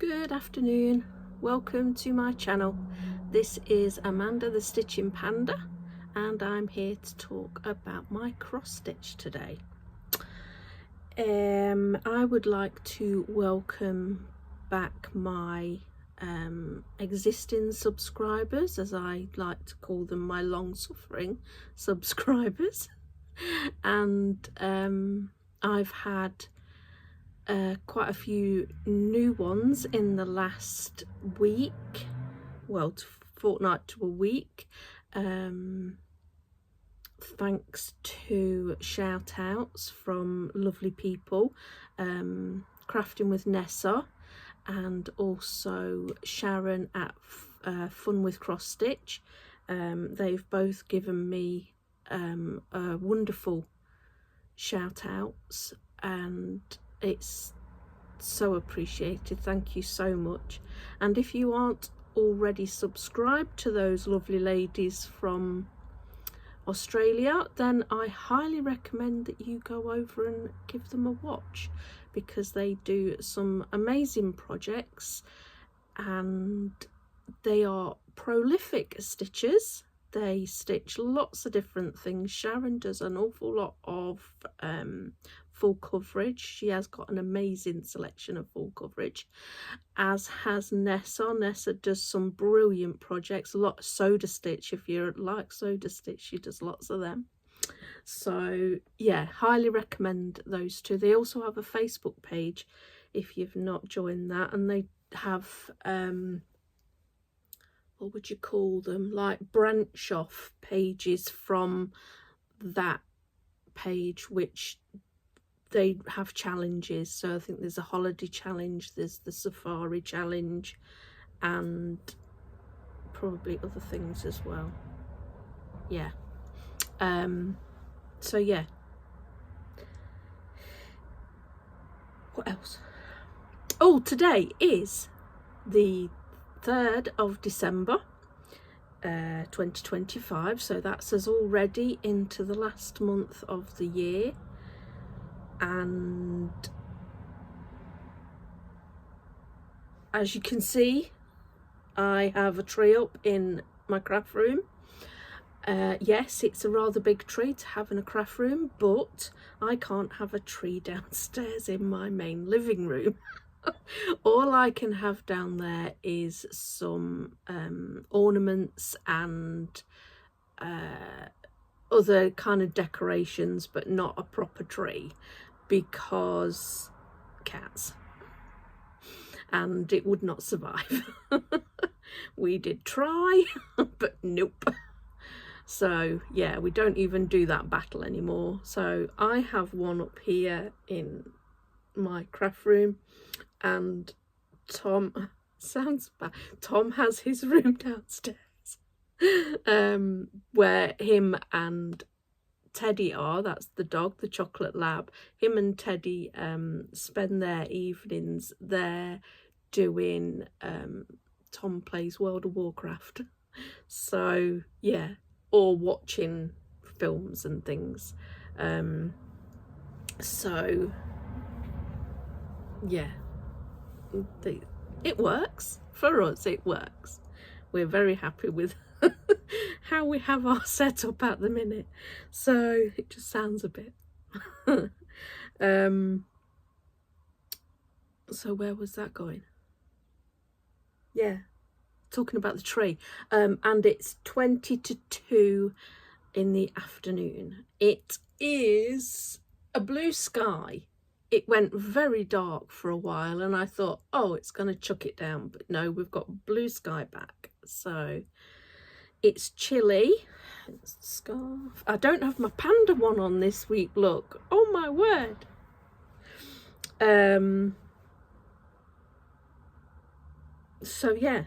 Good afternoon, welcome to my channel. This is Amanda the Stitching Panda and I'm here to talk about my cross stitch today. I would like to welcome back my existing subscribers, as I like to call them, my long-suffering subscribers, and I've had quite a few new ones in the last week, well, fortnight to a week, thanks to shout outs from lovely people, Crafting with Nessa and also Sharon at Fun with Cross Stitch. They've both given me wonderful shout outs and it's so appreciated. Thank you so much. And if you aren't already subscribed to those lovely ladies from Australia, then I highly recommend that you go over and give them a watch, because they do some amazing projects and they are prolific stitchers. They stitch lots of different things. Sharon does an awful lot of full coverage. She has got an amazing selection of full coverage, as has Nessa. Nessa does some brilliant projects, a lot of Soda Stitch. If you like Soda Stitch, she does lots of them. So yeah, highly recommend those two. They also have a Facebook page if you've not joined that, and they have what would you call them, like branch off pages from that page, which they have challenges. So I think there's a holiday challenge, there's the safari challenge, and probably other things as well. Yeah. So yeah, what else? Oh, today is the 3rd of December 2025, so that's us already into the last month of the year. And as you can see, I have a tree up in my craft room. Yes, it's a rather big tree to have in a craft room, but I can't have a tree downstairs in my main living room. All I can have down there is some ornaments and other kind of decorations, but not a proper tree, because cats, and it would not survive. We did try, but nope. So yeah, we don't even do that battle anymore. So I have one up here in my craft room, and Tom, sounds bad, Tom has his room downstairs, where him and Teddy are. That's the dog, the chocolate lab. Him and Teddy spend their evenings there doing Tom plays World of Warcraft. So yeah, or watching films and things. So yeah, it works for us. It works. We're very happy with how we have our setup at the minute. So it just sounds a bit so where was that going? Yeah, talking about the tree. And it's 20 to 2 in the afternoon. It is a blue sky. It went very dark for a while and I thought, oh, it's going to chuck it down, but no, we've got blue sky back. So it's chilly. Scarf. I don't have my panda one on this week, look. Oh my word. So yeah,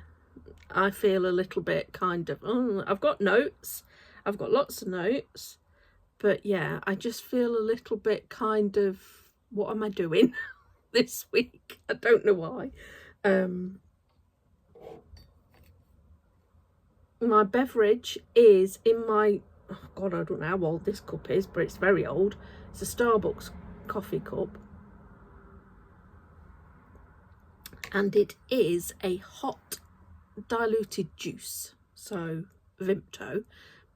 I feel a little bit kind of, oh, I've got notes. I've got lots of notes. But yeah, I just feel a little bit kind of, what am I doing this week? I don't know why. My beverage is in my, oh God, I don't know how old this cup is, but it's very old. It's a Starbucks coffee cup. and it is a hot diluted juice, so Vimto,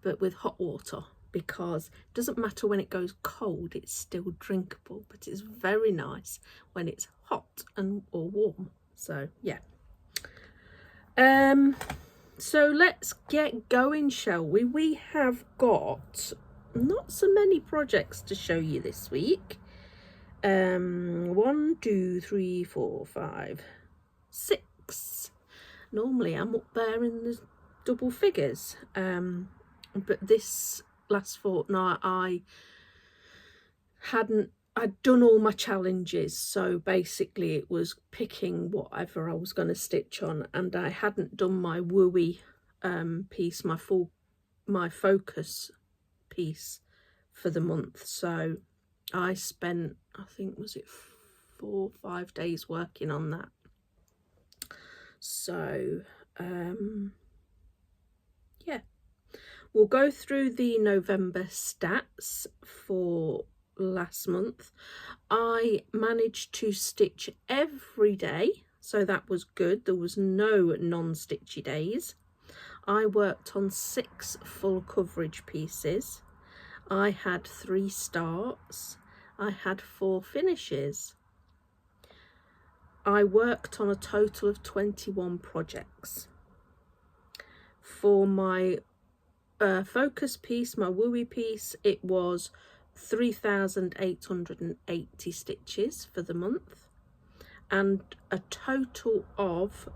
but with hot water, because it doesn't matter when it goes cold, it's still drinkable, but it's very nice when it's hot or warm. So yeah, so let's get going, shall we? We have got not so many projects to show you this week. 1, 2, 3, 4, 5, 6. Normally I'm up there in the double figures, but this last fortnight I'd done all my challenges, so basically it was picking whatever I was going to stitch on, and I hadn't done my Wowie piece, my focus piece for the month. So I spent, I think, was it 4 or 5 days working on that. So yeah, we'll go through the November stats for last month. I managed to stitch every day, so that was good. There was no non-stitchy days. I worked on 6 full coverage pieces. I had 3 starts. I had 4 finishes. I worked on a total of 21 projects. For my focus piece, my Wowie piece, it was 3,880 stitches for the month, and a total of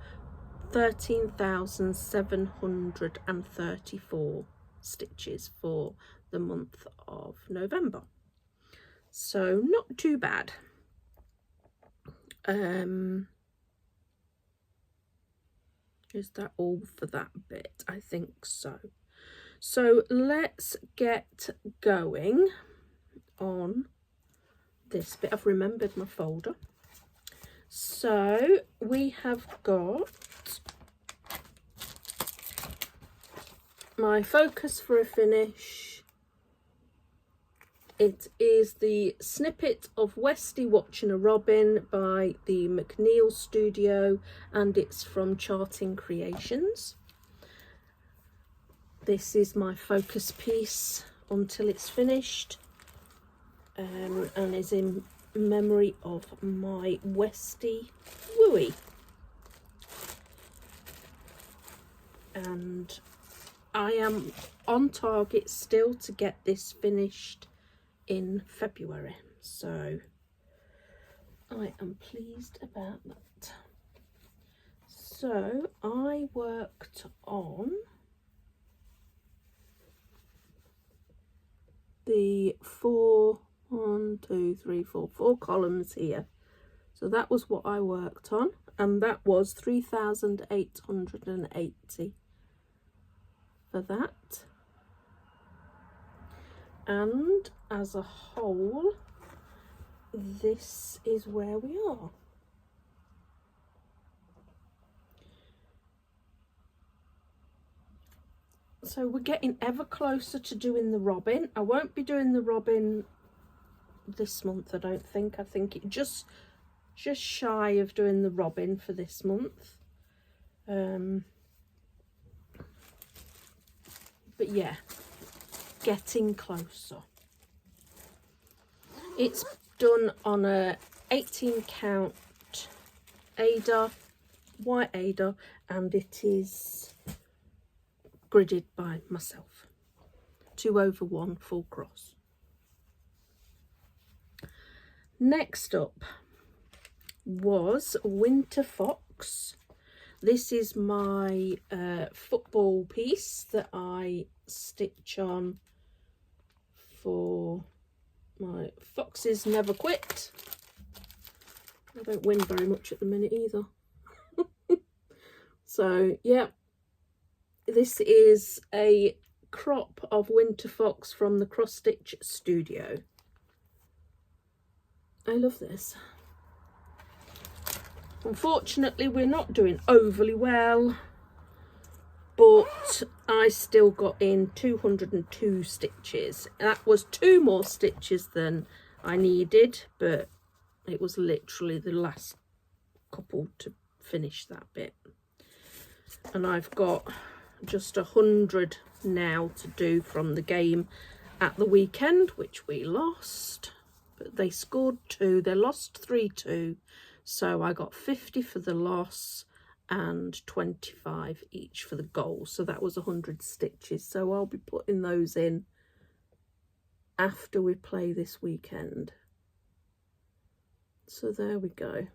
13,734 stitches for the month of November. So not too bad. Is that all for that bit? I think so. So let's get going on this bit. I've remembered my folder. So we have got my focus for a finish. It is the snippet of Westy Watching a Robin by the McNeil Studio, and it's from Charting Creations. This is my focus piece until it's finished, and is in memory of my Westy Wowie. And I am on target still to get this finished in February, so I am pleased about that. So I worked on the 4 columns here, so that was what I worked on, and that was 3,880 for that. And as a whole, this is where we are. So we're getting ever closer to doing the robin. I won't be doing the robin this month, I don't think. I think it just shy of doing the robin for this month. But yeah, getting closer. It's done on a 18 count Aida, white Aida, and it is gridded by myself. 2/1 full cross. Next up was Winter Fox. This is my football piece that I stitch on for my Foxes Never Quit. I don't win very much at the minute either. So yeah, this is a crop of Winter Fox from the Cross Stitch Studio. I love this. Unfortunately, we're not doing overly well, but I still got in 202 stitches. That was 2 more stitches than I needed, but it was literally the last couple to finish that bit. And I've got just 100 now to do from the game at the weekend, which we lost, but they scored 2. They lost 3-2, so I got 50 for the loss and 25 each for the goal. So that was 100 stitches. So I'll be putting those in after we play this weekend. So there we go.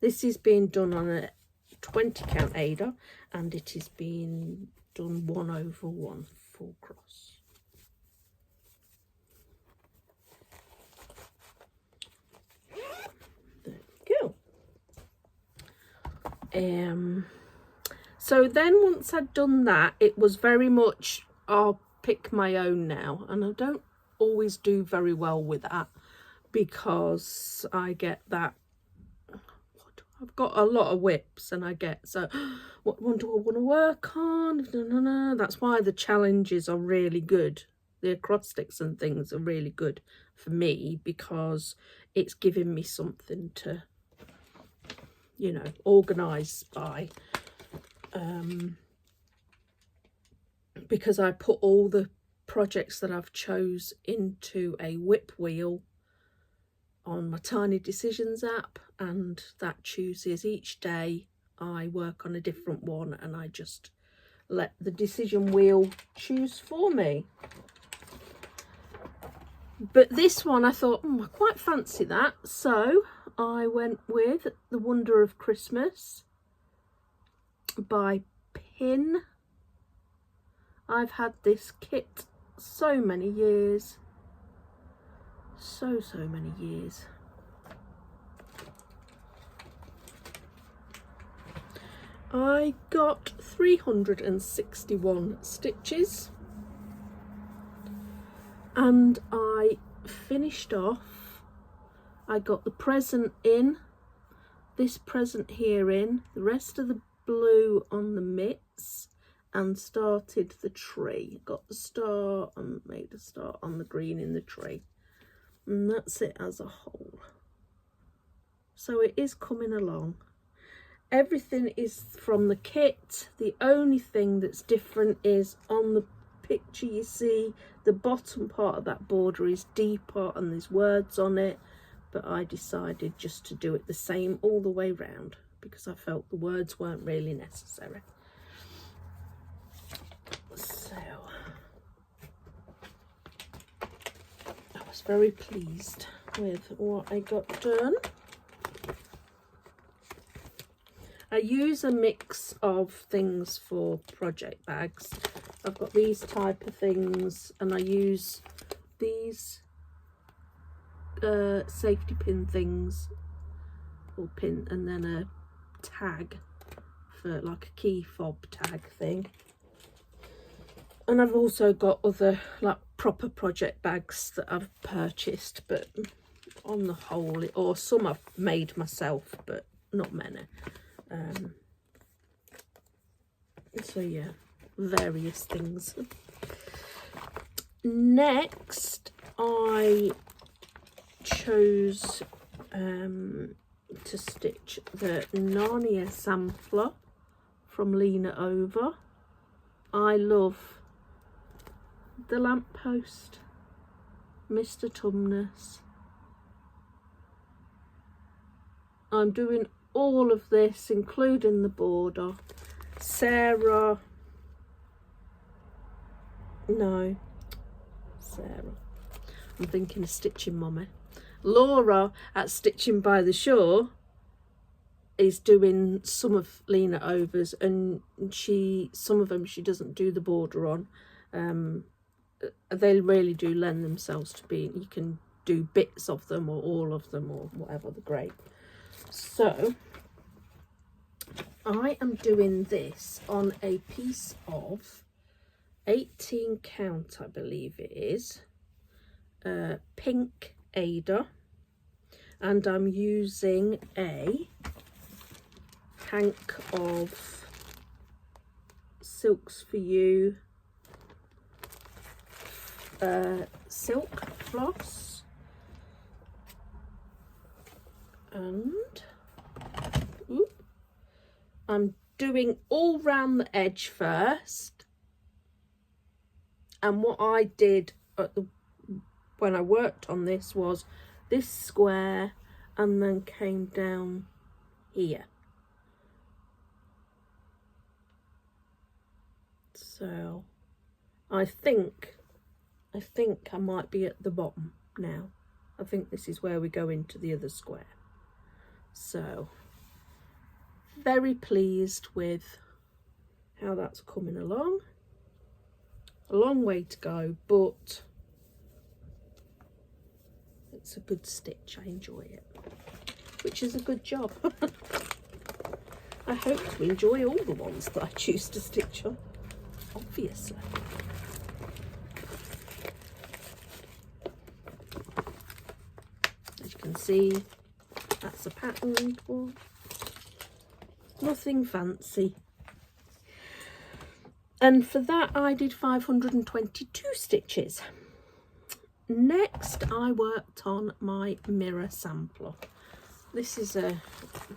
This is being done on a 20 count Aida, and it is being done 1/1 full cross. There we go. So then once I'd done that, it was very much I'll pick my own now, and I don't always do very well with that because I get that I've got a lot of whips, and I get, so what one do I want to work on? No. That's why the challenges are really good. The acrostics and things are really good for me, because it's giving me something to, you know, organise by. Because I put all the projects that I've chose into a whip wheel on my Tiny Decisions app, and that chooses each day I work on a different one, and I just let the decision wheel choose for me. But this one I thought, I quite fancy that, so I went with The Wonder of Christmas by Pin. I've had this kit so many years. So many years. I got 361 stitches, and I finished off. I got the present in, this present here in, the rest of the blue on the mitts, and started the tree. Got the star and made a star on the green in the tree. And that's it as a whole. So it is coming along. Everything is from the kit. The only thing that's different is on the picture you see the bottom part of that border is deeper and there's words on it, but I decided just to do it the same all the way round because I felt the words weren't really necessary. So I was very pleased with what I got done. I use a mix of things for project bags. I've got these type of things, and I use these safety pin things, or pin, and then a tag for like a key fob tag thing. And I've also got other like proper project bags that I've purchased, but on the whole, or some I've made myself, but not many. So yeah, various things. Next, I chose to stitch the Narnia sampler from Lena Over. I love the lamppost, Mr. Tumnus. I'm doing all of this, including the border. Sarah, I'm thinking of Stitching Mommy. Laura at Stitching by the Shore is doing some of Lena Over's, and some of them she doesn't do the border on. They really do lend themselves to being, you can do bits of them or all of them or whatever, they're great. So I am doing this on a piece of 18 count, I believe it is, pink Aida, and I'm using a hank of Silks for You silk floss, and I'm doing all round the edge first, and what I did when I worked on this was this square and then came down here. So I think I might be at the bottom now. I think this is where we go into the other square. So very pleased with how that's coming along. A long way to go, but it's a good stitch. I enjoy it, which is a good job. I hope to enjoy all the ones that I choose to stitch on, obviously. As you can see, that's a patterned one. Nothing fancy. And for that I did 522 stitches. Next I worked on my mirror sampler. This is a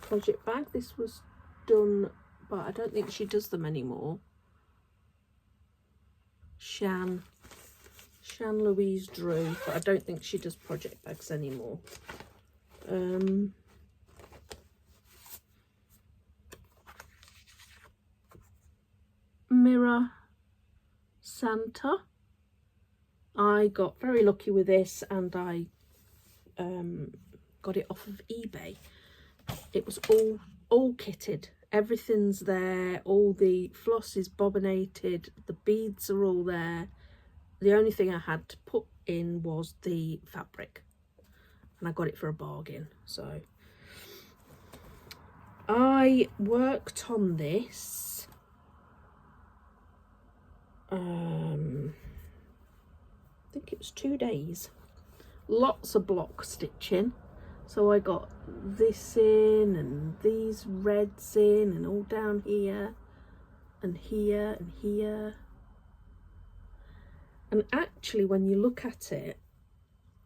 project bag. This was done, but I don't think she does them anymore. Shan Louise Drew, but I don't think she does project bags anymore. Mirror Santa. I got very lucky with this, and I got it off of eBay. It was all kitted. Everything's there. All the floss is bobbinated. The beads are all there. The only thing I had to put in was the fabric, and I got it for a bargain. So I worked on this I think it was 2 days. Lots of block stitching. So I got this in and these reds in and all down here and here and here. And actually, when you look at it,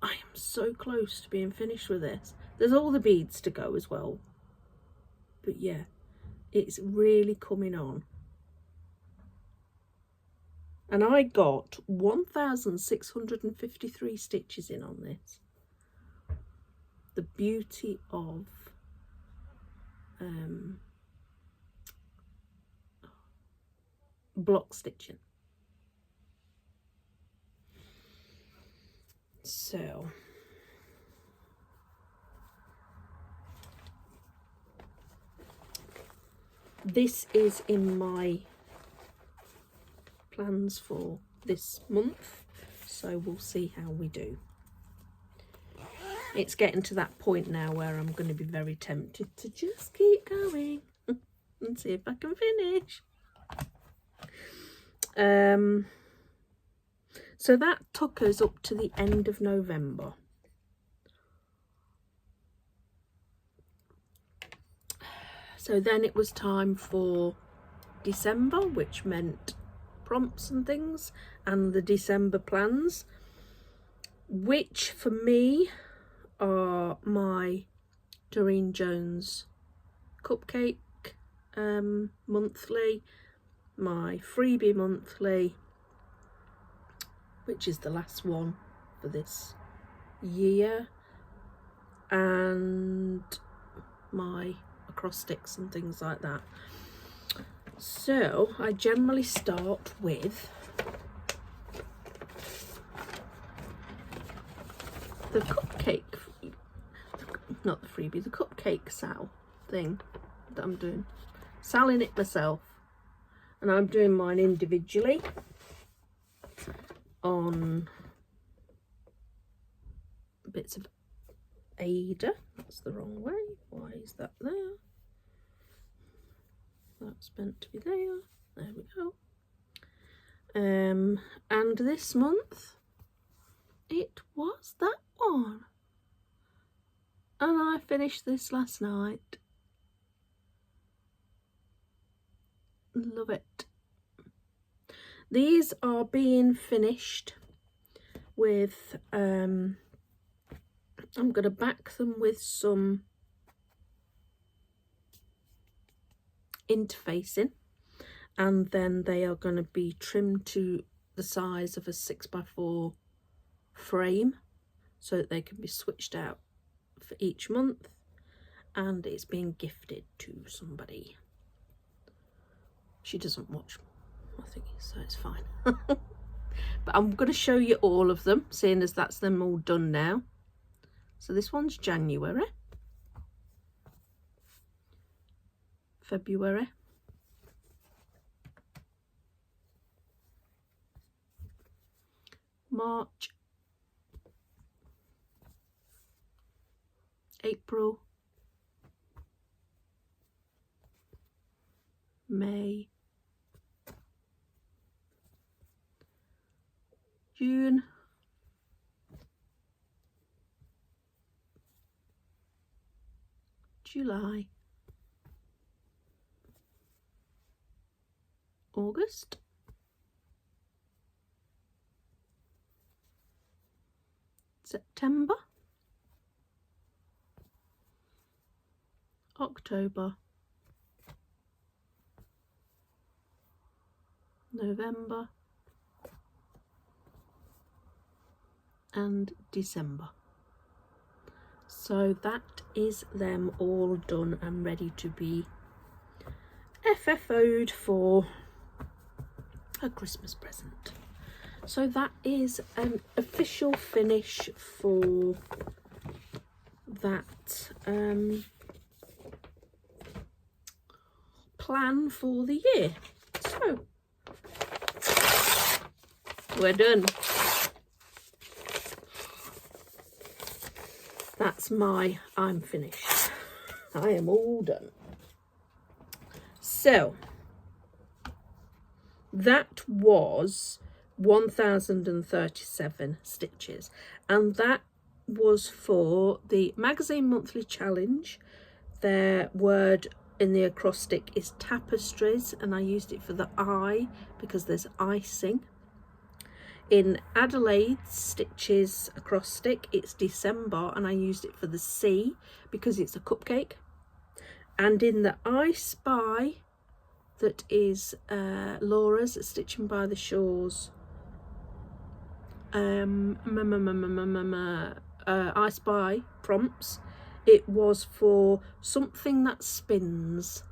I am so close to being finished with this. There's all the beads to go as well. But yeah, it's really coming on. And I got 1,653 stitches in on this. The beauty of block stitching. So this is in my plans for this month, so we'll see how we do. It's getting to that point now where I'm going to be very tempted to just keep going and see if I can finish. So that took us up to the end of November. So then it was time for December, which meant prompts and things, and the December plans, which for me are my Doreen Jones cupcake monthly, my freebie monthly, which is the last one for this year, and my acrostics and things like that. So I generally start with the cupcake, not the freebie, the cupcake sal thing that I'm doing. Selling it myself, and I'm doing mine individually on bits of Ada. That's the wrong way. Why is that there? That's meant to be there. There we go. And this month it was that one, and I finished this last night. Love it. These are being finished with I'm going to back them with some interfacing, and then they are going to be trimmed to the size of a 6x4 frame so that they can be switched out for each month, and it's being gifted to somebody. She doesn't watch, I think, so it's fine. But I'm going to show you all of them, seeing as that's them all done now. So this one's January, February, March, April, May, June, July, August, September, October, November, and December. So that is them all done and ready to be FFO'd for a Christmas present. So that is an official finish for that plan for the year. So we're done. That's I'm finished. I am all done. So that was 1037 stitches, and that was for the magazine monthly challenge. Their word in the acrostic is tapestries, and I used it for the I because there's icing. In Adelaide's stitches acrostic, it's December, and I used it for the C because it's a cupcake. And in the I Spy, that is Laura's Stitching by the Shores, I Spy prompts, it was for something that spins,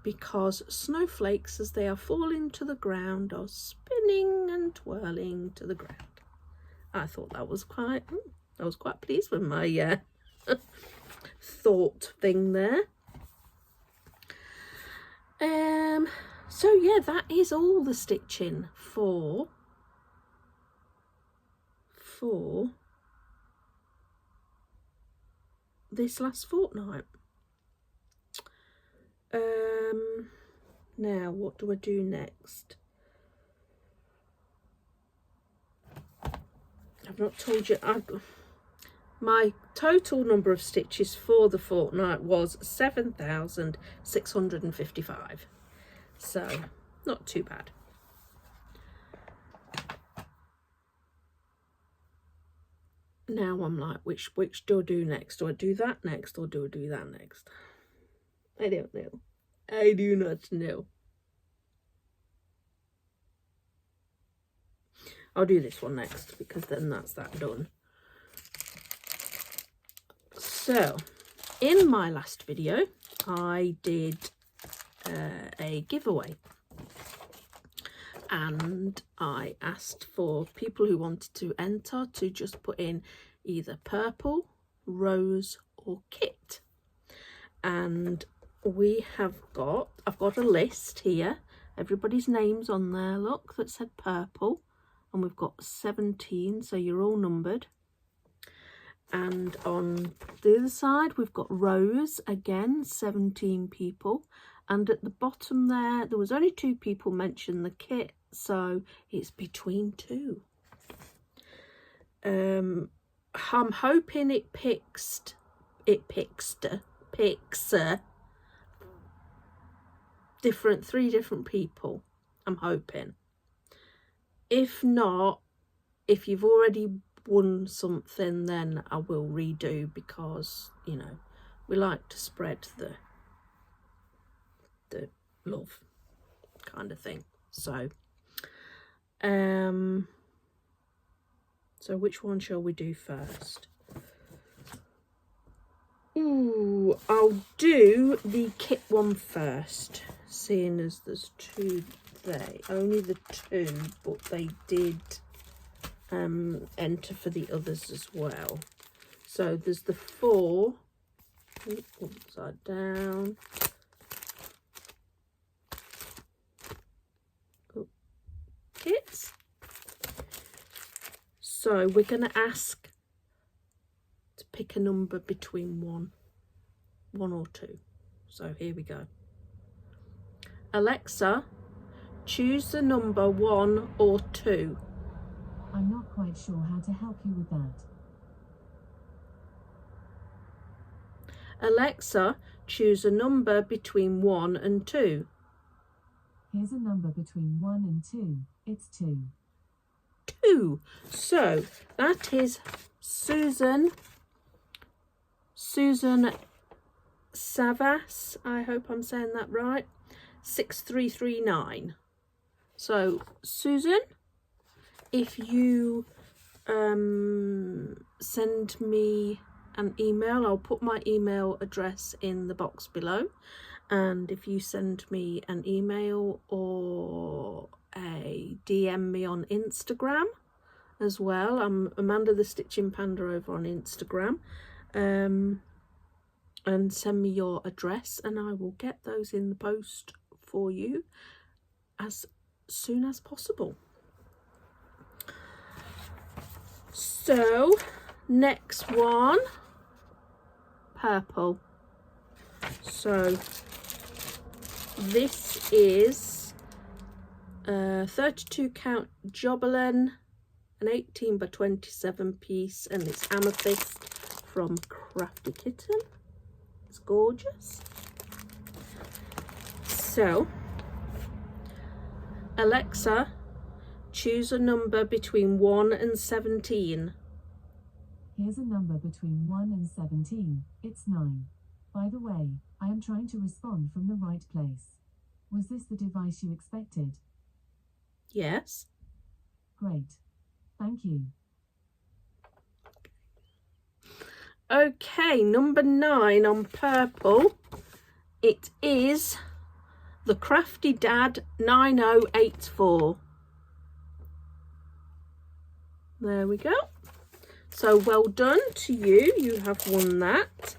because snowflakes, as they are falling to the ground, are spinning and twirling to the ground. I thought that was quite, I was quite pleased with my thought thing there. So yeah, that is all the stitching for this last fortnight. Now what do I do next? I've not told you. My total number of stitches for the fortnight was 7,655. So not too bad. Now I'm like, which do I do next? Do I do that next, or do I do that next? I don't know. I do not know. I'll do this one next, because then that's that done. So in my last video I did a giveaway, and I asked for people who wanted to enter to just put in either purple, rose or kit. And I've got a list here, everybody's names on there, look, that said purple, and we've got 17, so you're all numbered. And on the other side we've got rose, again 17 people, and at the bottom there was only 2 people mentioned the kit, so it's between 2. I'm hoping it picks 3 different people. I'm hoping. If not, if you've already won something, then I will redo, because, you know, we like to spread the love kind of thing. So so which one shall we do first? Ooh, I'll do the kit one first, seeing as there's two there. Only the two, but they did enter for the others as well. So there's the 4, upside down, kits. So we're going to ask to pick a number between one or 2. So here we go. Alexa, choose the number 1 or 2. I'm not quite sure how to help you with that. Alexa, choose a number between 1 and 2. Here's a number between 1 and 2. It's 2. 2. So that is Susan Savas, I hope I'm saying that right, 6339. So Susan, if you send me an email, I'll put my email address in the box below, and if you send me an email or a DM me on Instagram as well, I'm Amanda the Stitching Panda over on Instagram, and send me your address, and I will get those in the post for you as soon as possible. So next one, purple. So this is a 32 count Jobberlen, an 18 by 27 piece, and it's amethyst from Crafty Kitten. It's gorgeous. So Alexa, choose a number between 1 and 17. Here's a number between 1 and 17. It's 9. By the way, I am trying to respond from the right place. Was this the device you expected? Yes. Great. Thank you. Okay, number 9 on purple. It is the Crafty Dad 9084. There we go. So well done to you. You have won that.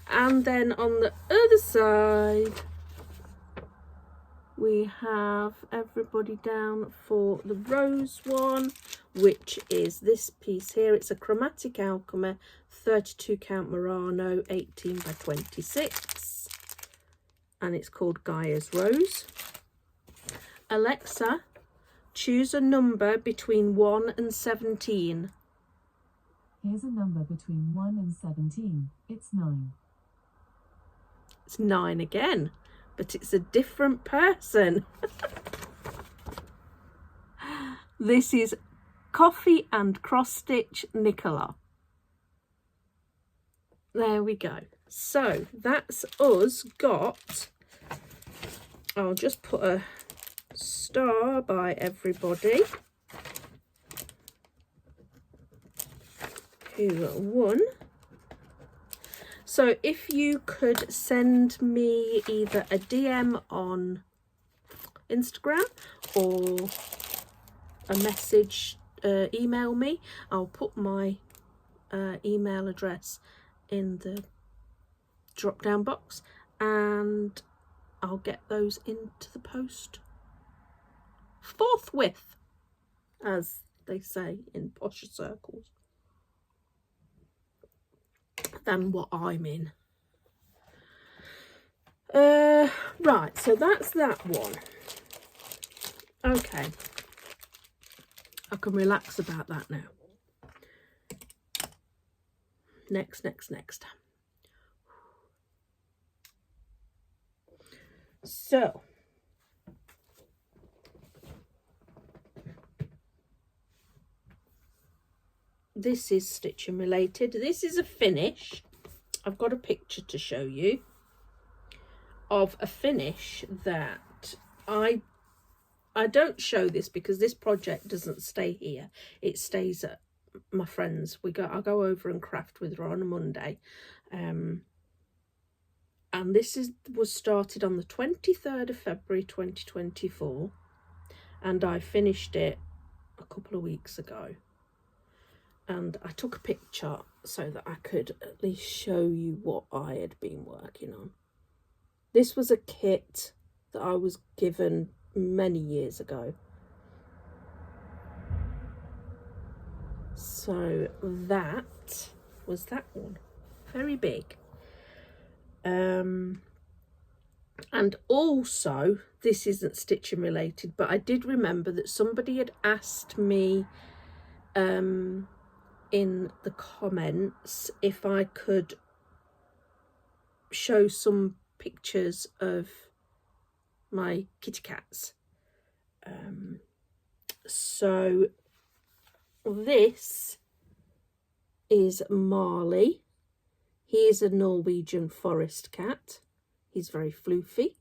And then on the other side, we have everybody down for the rose one, which is this piece here. It's a Chromatic Alchemy 32 count Murano 18 by 26, and it's called Gaia's Rose. Alexa, choose a number between 1 and 17. Here's a number between 1 and 17. It's 9. It's 9 again, but it's a different person. This is Coffee and Cross Stitch Nicola. There we go. So that's us got, I'll just put a star by everybody who won. So if you could send me either a DM on Instagram or a message, email me, I'll put my email address in the drop down box, and I'll get those into the post forthwith, as they say in posher circles than what I'm in. Right, so that's that one. Okay, I can relax about that now. Next. So this is stitching related. This is a finish. I've got a picture to show you. of a finish that I don't show this because this project doesn't stay here. It stays at my friend's. I go over and craft with her on a Monday. And this was started on the 23rd of February 2024, and I finished it a couple of weeks ago. And I took a picture so that I could at least show you what I had been working on. This was a kit that I was given many years ago. So that was that one. Very big. And also, this isn't stitching related, but I did remember that somebody had asked me in the comments if I could show some pictures of my kitty cats. So this is Marley. He is a Norwegian forest cat. He's very floofy.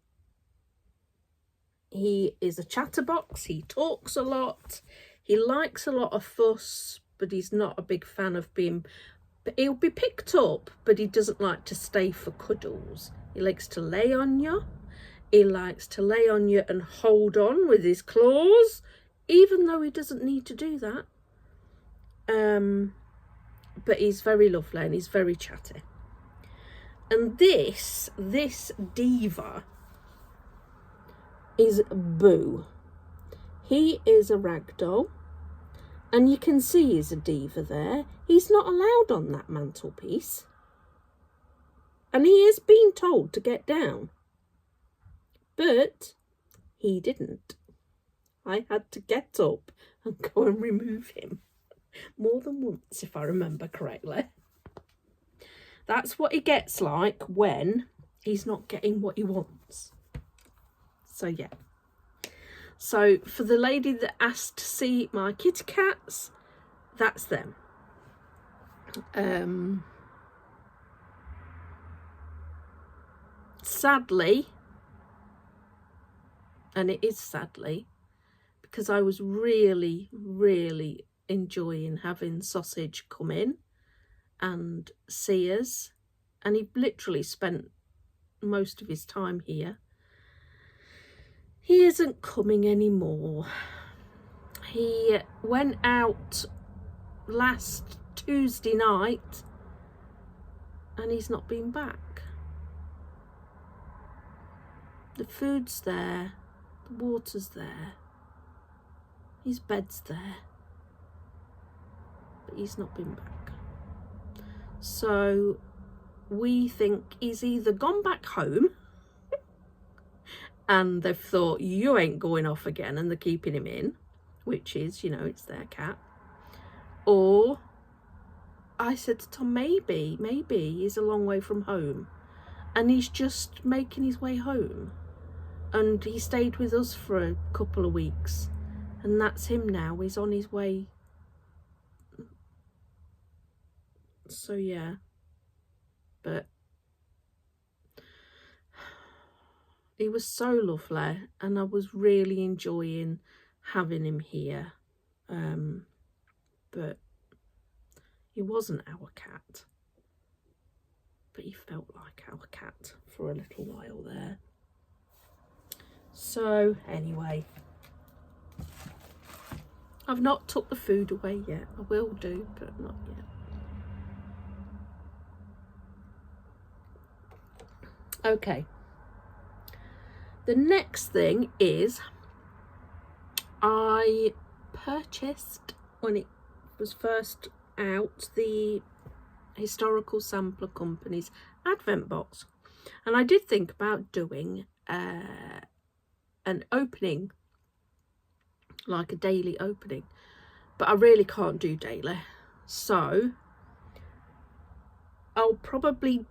He is a chatterbox. He talks a lot. He likes a lot of fuss, but he's not a big fan of being... He'll be picked up, but he doesn't like to stay for cuddles. He likes to lay on you. He likes to lay on you and hold on with his claws, even though he doesn't need to do that. But he's very lovely and he's very chatty. And this diva is Boo. He is a ragdoll, and you can see he's a diva there. He's not allowed on that mantelpiece, and he is being told to get down, but he didn't. I had to get up and go and remove him more than once, if I remember correctly. That's what he gets like when he's not getting what he wants. So yeah. So for the lady that asked to see my kitty cats, that's them. Sadly, and it is sadly, because I was really, really enjoying having Sausage come in and see us, and he literally spent most of his time here. He isn't coming anymore. He went out last Tuesday night and he's not been back. The food's there, the water's there, his bed's there, but he's not been back. So we think he's either gone back home and they've thought, you ain't going off again, and they're keeping him in, which is, you know, it's their cat. Or I said to Tom, maybe he's a long way from home and he's just making his way home. And he stayed with us for a couple of weeks, and that's him now. He's on his way. So yeah, but he was so lovely and I was really enjoying having him here. But he wasn't our cat, but he felt like our cat for a little while there. So anyway, I've not took the food away yet. I will do, but not yet. Okay, the next thing is I purchased, when it was first out, the Historical Sampler Company's Advent box, and I did think about doing an opening, like a daily opening, but I really can't do daily, so I'll probably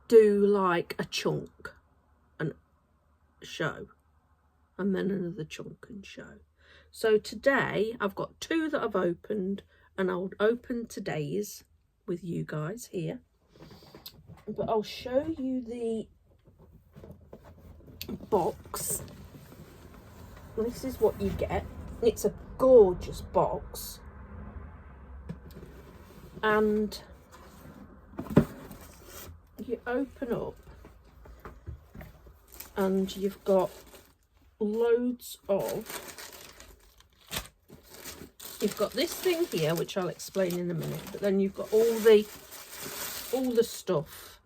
do like a chunk and show, and then another chunk and show. So today I've got 2 that I've opened, and I'll open today's with you guys here, but I'll show you the box. This is what you get. It's a gorgeous box. And you open up and you've got loads of, you've got this thing here, which I'll explain in a minute, but then you've got all the stuff,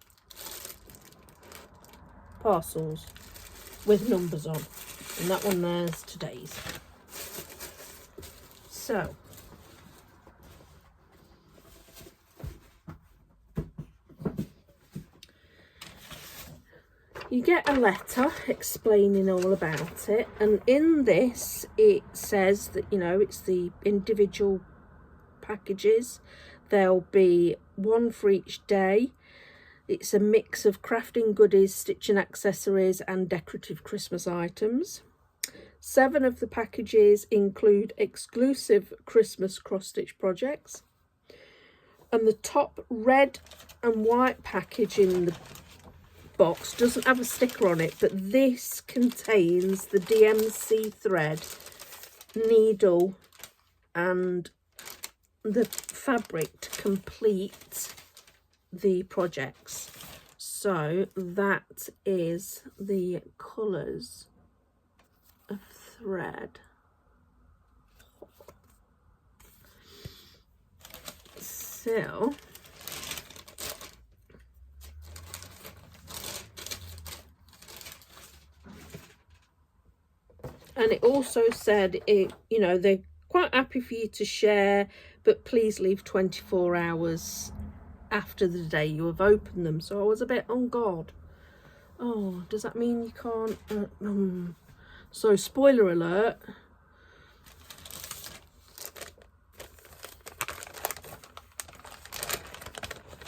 parcels with numbers on, and that one there's today's. So you get a letter explaining all about it, and in this it says that, you know, it's the individual packages. There'll be one for each day. It's a mix of crafting goodies, stitching accessories and decorative Christmas items. 7 of the packages include exclusive Christmas cross-stitch projects. And the top red and white package in the box doesn't have a sticker on it, but this contains the DMC thread, needle and the fabric to complete the projects. So that is the colours of thread. So and it also said it, you know, they're quite happy for you to share, but please leave 24 hours after the day you have opened them. So I was a bit on guard. Oh, does that mean you can't? So spoiler alert.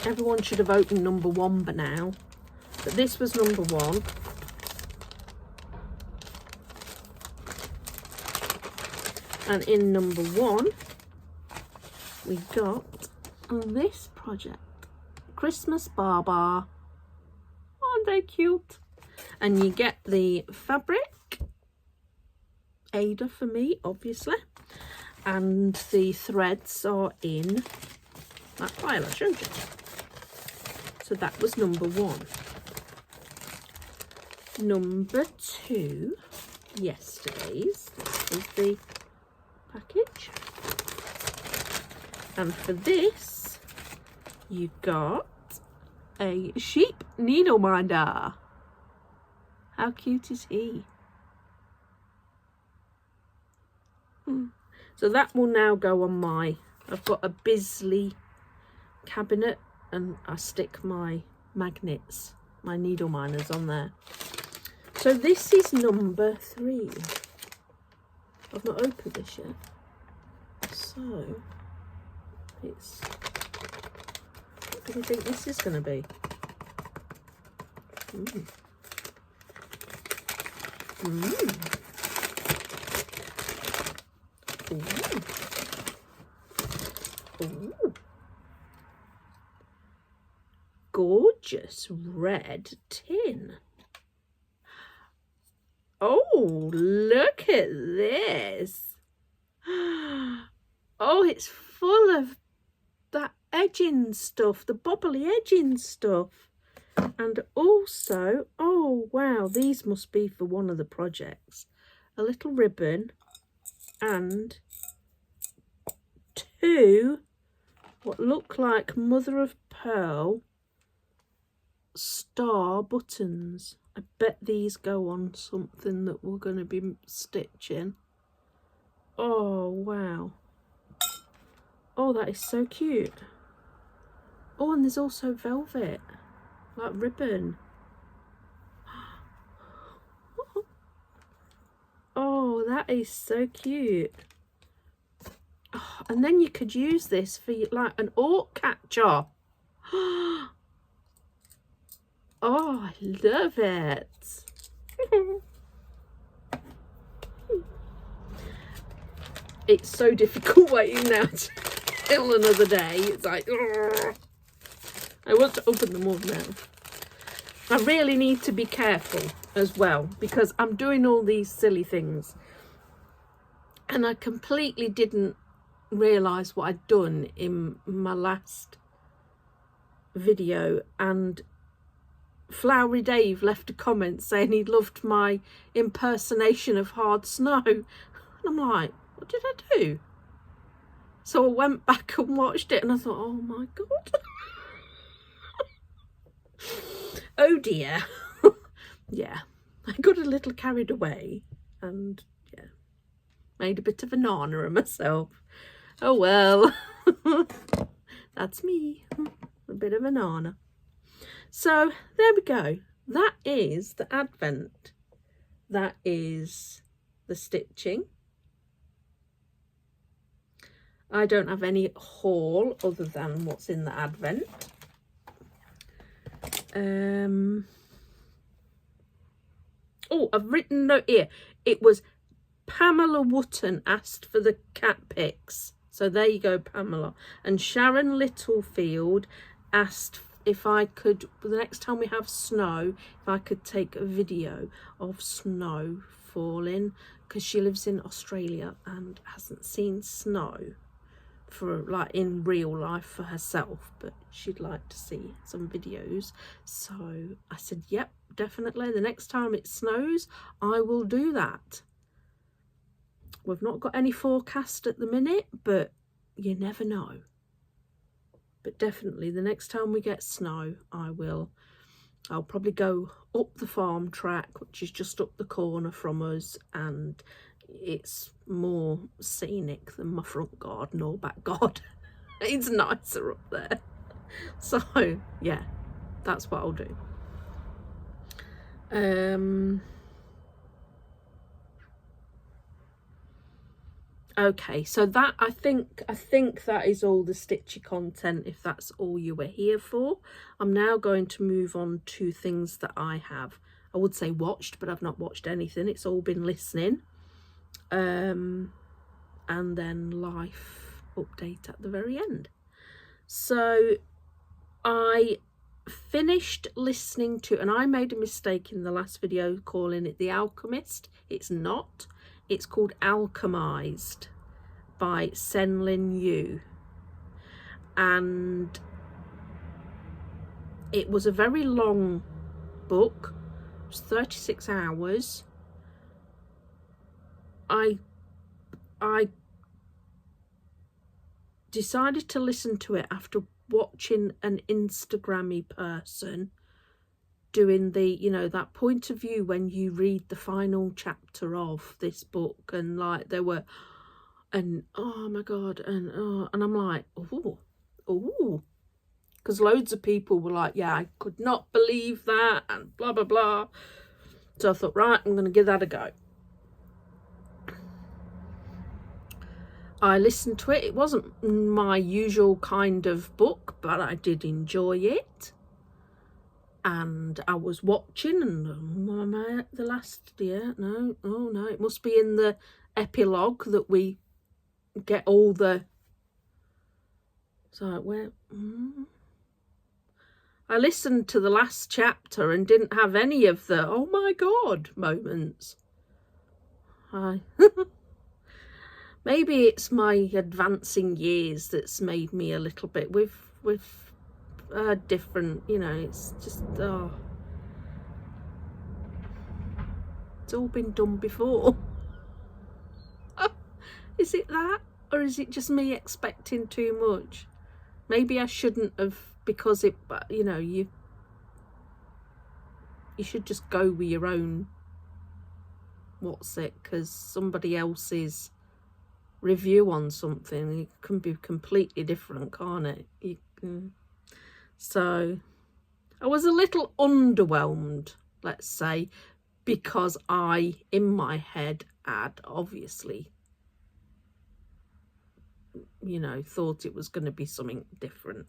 Everyone should have opened number 1 by now, but this was number 1. And in number 1, we got this project, Christmas Bar. Aren't they cute? And you get the fabric, Ada for me, obviously, and the threads are in that file I showed you. So that was number 1. Number 2, yesterday's. This is the package, and for this you got a sheep needle minder. How cute is he? So that will now go on my, I've got a Bisley cabinet and I stick my magnets, my needle minders on there. So this is number 3. I've not opened this yet, so it's, what do you think this is going to be? Ooh. Gorgeous red tin. Oh, look at this. Oh, it's full of that edging stuff, the bobbly edging stuff. And also, oh wow, these must be for one of the projects. A little ribbon and 2 what look like mother of pearl star buttons. I bet these go on something that we're going to be stitching. Oh wow. Oh, that is so cute. Oh, and there's also velvet, like ribbon. Oh, that is so cute. Oh, and then you could use this for like an orc catcher. Oh, I love it. It's so difficult waiting now till another day. It's like, ugh. I want to open them all now. I really need to be careful as well, because I'm doing all these silly things and I completely didn't realise what I'd done in my last video, and Flowery Dave left a comment saying he loved my impersonation of Hard Snow, and I'm like, what did I do? So I went back and watched it and I thought, oh my god. Oh dear. Yeah, I got a little carried away and yeah, made a bit of a nana of myself. Oh well. That's me, a bit of a nana. So there we go. That is the Advent. That is the stitching. I don't have any haul other than what's in the Advent. Oh, I've written note here. It was Pamela Wotton asked for the cat pics. So there you go, Pamela. And Sharon Littlefield asked if I could, the next time we have snow, if I could take a video of snow falling, because she lives in Australia and hasn't seen snow for like in real life for herself, but she'd like to see some videos. So I said, yep, definitely, the next time it snows I will do that. We've not got any forecast at the minute, but you never know. But definitely the next time we get snow I'll probably go up the farm track, which is just up the corner from us, and it's more scenic than my front garden or back garden. It's nicer up there. So yeah, that's what I'll do. Okay, so that I think that is all the stitchy content, if that's all you were here for. I'm now going to move on to things that I would say watched, but I've not watched anything. It's all been listening. And then life update at the very end. So I finished listening to, and I made a mistake in the last video calling it The Alchemist. It's not. It's called Alchemized by Senlin Yu. And it was a very long book. It was 36 hours. I decided to listen to it after watching an Instagrammy person doing the, you know, that point of view when you read the final chapter of this book, and like they were, and oh my god, and I'm like, oh, because loads of people were like, yeah, I could not believe that, and blah blah blah. So I thought, right, I'm going to give that a go. I listened to it. It wasn't my usual kind of book, but I did enjoy it. And I was watching, and am I at the last? Yeah, no, oh no, it must be in the epilogue that we get all the. So where? I listened to the last chapter and didn't have any of the oh my god moments. Maybe it's my advancing years that's made me a little bit with different, you know, it's just it's all been done before. Is it that, or is it just me expecting too much? Maybe I shouldn't have, because it, you know, you should just go with your own because somebody else's review on something, it can be completely different, can't it? So I was a little underwhelmed, let's say, because I, in my head, had obviously, you know, thought it was going to be something different.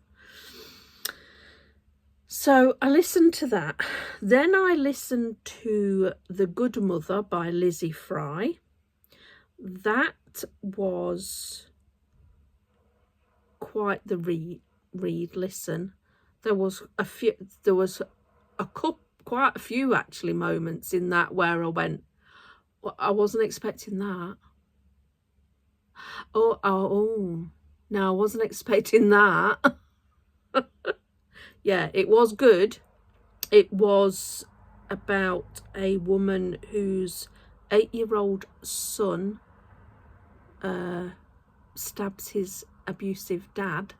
So I listened to that. Then I listened to The Good Mother by Lizzie Fry. That was quite the read listen. There was a quite a few actually moments in that where I went, well, I wasn't expecting that. Oh, no, I wasn't expecting that. Yeah, it was good. It was about a woman whose 8-year-old son stabs his abusive dad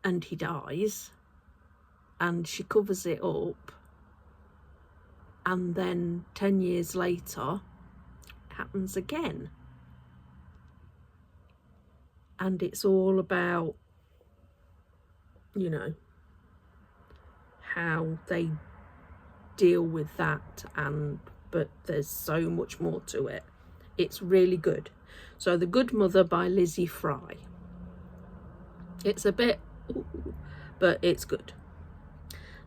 and he dies, and she covers it up, and then 10 years later it happens again, and it's all about, you know, how they deal with that, but there's so much more to it. It's really good. So The Good Mother by Lizzie Fry. It's a bit, but it's good.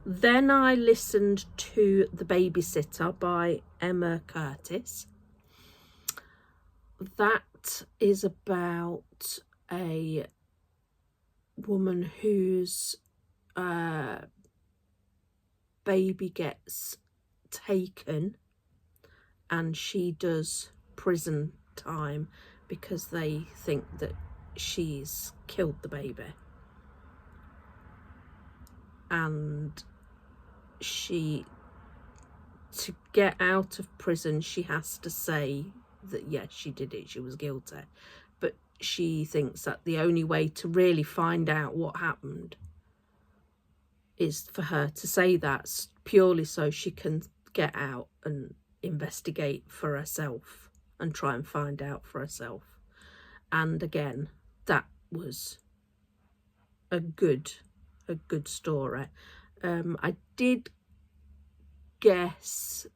Then I listened to The Babysitter by Emma Curtis. That is about a woman whose baby gets taken and she does prison time because they think that she's killed the baby, and to get out of prison she has to say that yes, she did it, she was guilty, but she thinks that the only way to really find out what happened is for her to say that, purely so she can get out and investigate for herself and try and find out for herself. And again, that was a good story. I did guess,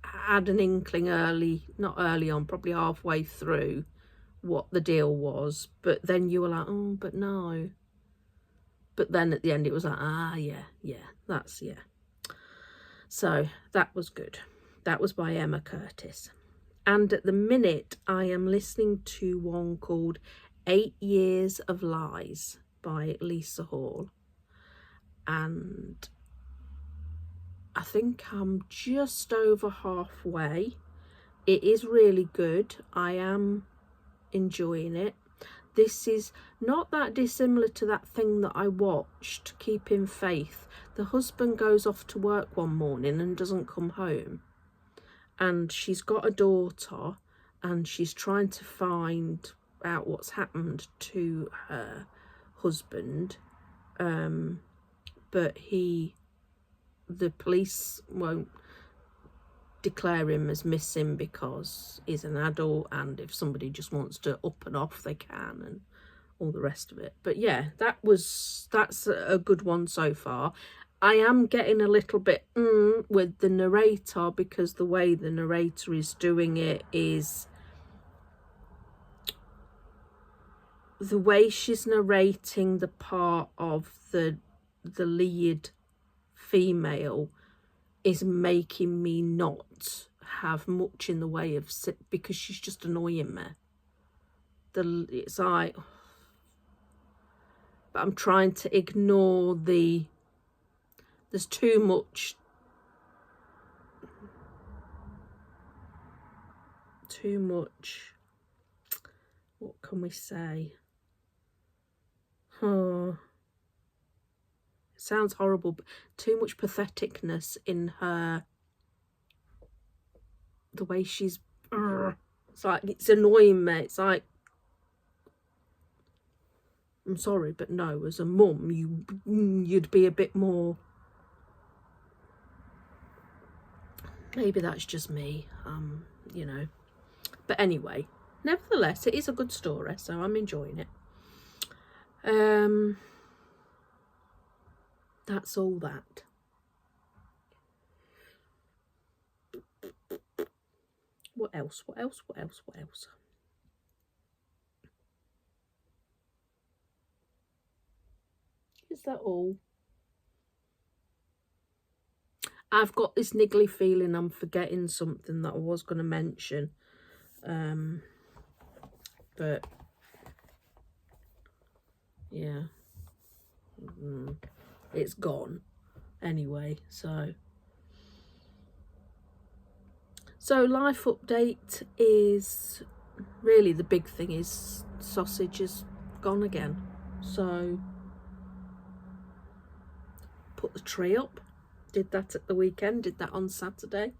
had an inkling not early on, probably halfway through, what the deal was, but then you were like, oh, but no. But then at the end it was like, yeah. So that was good. That was by Emma Curtis. And at the minute I am listening to one called 8 Years of Lies by Lisa Hall. And I think I'm just over halfway. It is really good. I am enjoying it. This is not that dissimilar to that thing that I watched, Keeping Faith. The husband goes off to work one morning and doesn't come home. And she's got a daughter and she's trying to find out what's happened to her husband. But the police won't declare him as missing because he's an adult, and if somebody just wants to up and off they can, and all the rest of it. But yeah, that's a good one so far. I am getting a little bit with the narrator, because the way the narrator is doing it is, the way she's narrating the part of the lead female is making me not have much in the way of because she's just annoying me. It's like, but I'm trying to ignore there's too much what can we say? It sounds horrible, but too much patheticness in her, the way she's, it's like, it's annoying me. It's like, I'm sorry, but no, as a mum, you'd be a bit more, maybe that's just me, you know. But anyway, nevertheless, it is a good story, so I'm enjoying it. That's all that. What else? Is that all? I've got this niggly feeling I'm forgetting something that I was going to mention. But yeah. it's gone anyway. So life update is really the big thing is sausage is gone again. So put the tree up, did that at the weekend, did that on Saturday.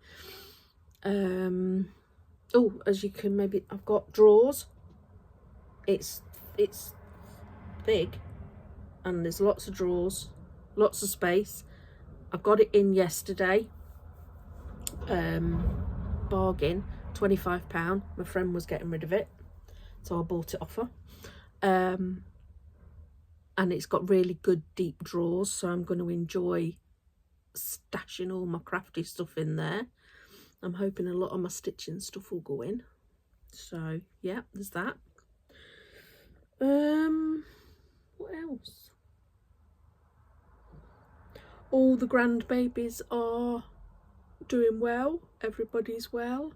Oh, as you can maybe, I've got drawers. It's big and there's lots of drawers, lots of space. I got it in yesterday, bargain, £25. My friend was getting rid of it, so I bought it off her. And it's got really good deep drawers, so I'm going to enjoy stashing all my crafty stuff in there. I'm hoping a lot of my stitching stuff will go in. So yeah, there's that. What else? All the grandbabies are doing well. Everybody's well.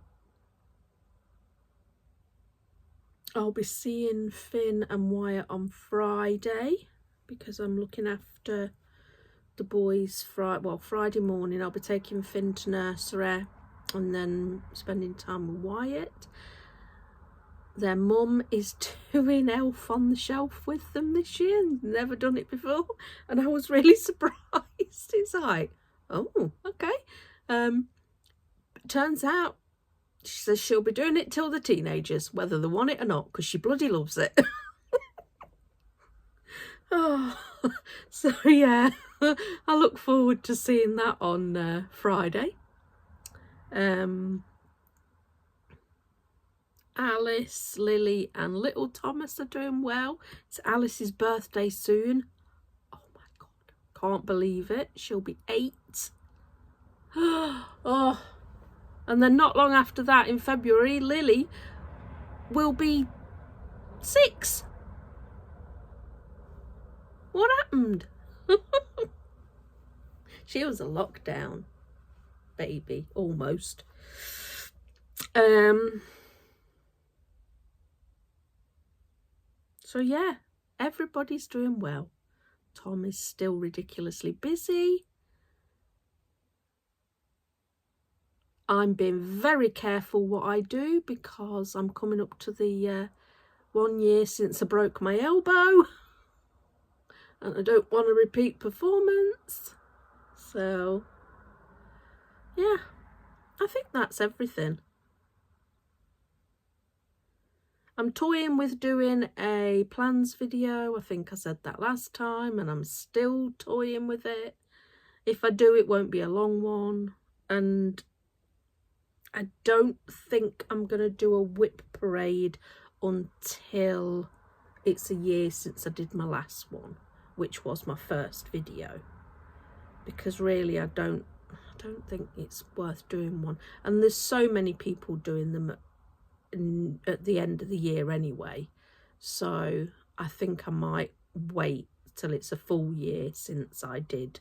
I'll be seeing Finn and Wyatt on Friday because I'm looking after the boys. Friday morning I'll be taking Finn to nursery and then spending time with Wyatt. Their mum is doing Elf on the Shelf with them this year. Never done it before, and I was really surprised. It's like, oh, okay. Turns out she says she'll be doing it till the teenagers, whether they want it or not, because she bloody loves it. Oh, so yeah, I look forward to seeing that on Friday. Alice, Lily and little Thomas are doing well. It's Alice's birthday soon. Oh my god, can't believe it. She'll be 8. Oh, and then not long after that, in February, Lily will be 6. What happened? She was a lockdown baby, almost. So yeah, everybody's doing well. Tom is still ridiculously busy. I'm being very careful what I do because I'm coming up to the 1 year since I broke my elbow. And I don't want a repeat performance. So yeah, I think that's everything. I'm toying with doing a plans video. I think I said that last time, and I'm still toying with it. If I do, it won't be a long one. And I don't think I'm going to do a whip parade until it's a year since I did my last one, which was my first video. Because really, I don't think it's worth doing one. And there's so many people doing them at the end of the year anyway, so I think I might wait till it's a full year since I did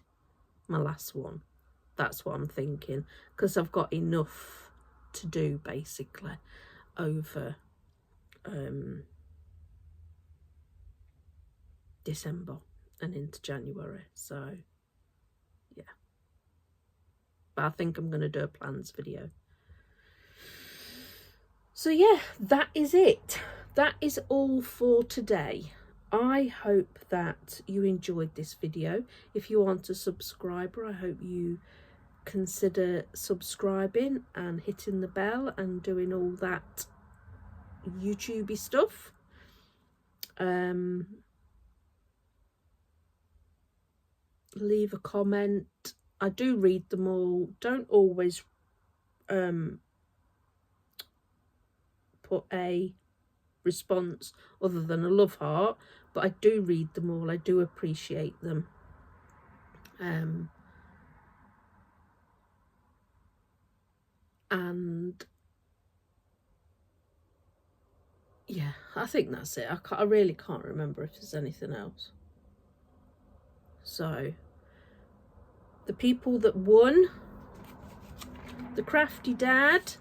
my last one. That's what I'm thinking, because I've got enough to do basically over December and into January. So yeah, but I think I'm going to do a plans video. So yeah, that is it. That is all for today. I hope that you enjoyed this video. If you aren't a subscriber, I hope you consider subscribing and hitting the bell and doing all that YouTubey stuff. Leave a comment. I do read them all. Don't always put a response other than a love heart, but I do read them all. I do appreciate them. And yeah, I think that's it. I really can't remember if there's anything else. So the people that won, the Crafty Dad,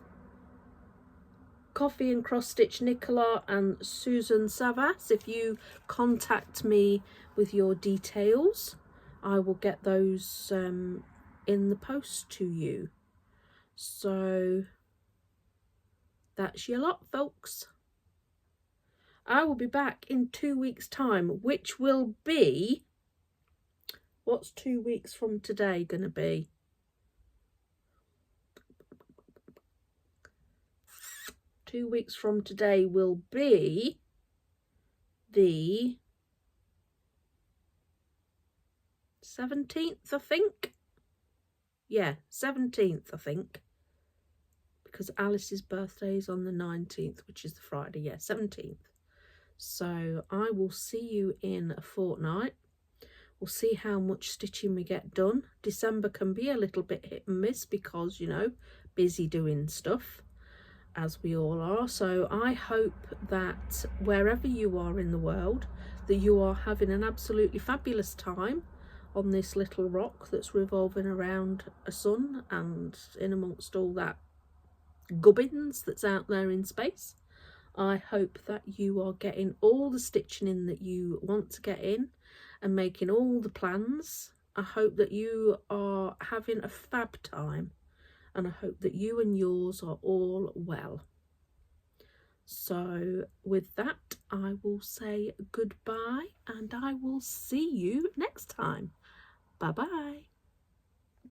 Coffee and Cross Stitch Nicola and Susan Savas. If you contact me with your details, I will get those in the post to you. So that's your lot, folks. I will be back in 2 weeks' time, which will be, what's 2 weeks from today going to be? 2 weeks from today will be the 17th, I think. Yeah, 17th, I think. Because Alice's birthday is on the 19th, which is the Friday. Yeah, 17th. So I will see you in a fortnight. We'll see how much stitching we get done. December can be a little bit hit and miss because, you know, busy doing stuff, as we all are. So I hope that wherever you are in the world, that you are having an absolutely fabulous time on this little rock that's revolving around a sun and in amongst all that gubbins that's out there in space. I hope that you are getting all the stitching in that you want to get in and making all the plans. I hope that you are having a fab time, and I hope that you and yours are all well. So with that, I will say goodbye, and I will see you next time. Bye bye.